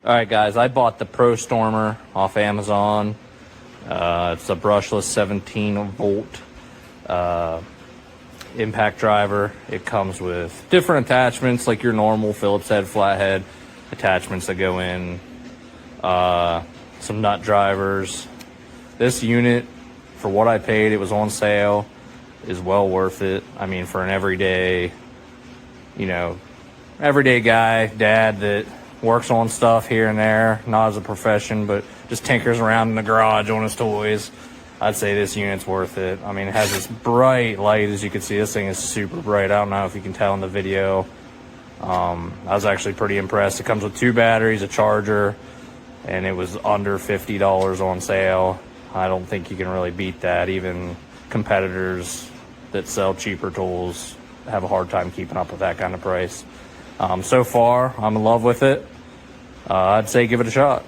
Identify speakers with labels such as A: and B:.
A: All right, guys, I bought the Prostormer off Amazon. It's a brushless 17-volt impact driver. It comes with different attachments, like your normal Phillips head, flathead attachments that go in, some nut drivers. This unit, for what I paid, it was on sale, is well worth it. I mean, for an everyday, everyday guy, dad that works on stuff here and there, not as a profession, but just tinkers around in the garage on his toys, I'd say this unit's worth it. I mean, it has this bright light, as you can see. This thing is super bright. I don't know if you can tell in the video. I was actually pretty impressed. It comes with 2 batteries, a charger, and it was under $50 on sale. I don't think you can really beat that. Even competitors that sell cheaper tools have a hard time keeping up with that kind of price. So far, I'm in love with it. I'd say give it a shot.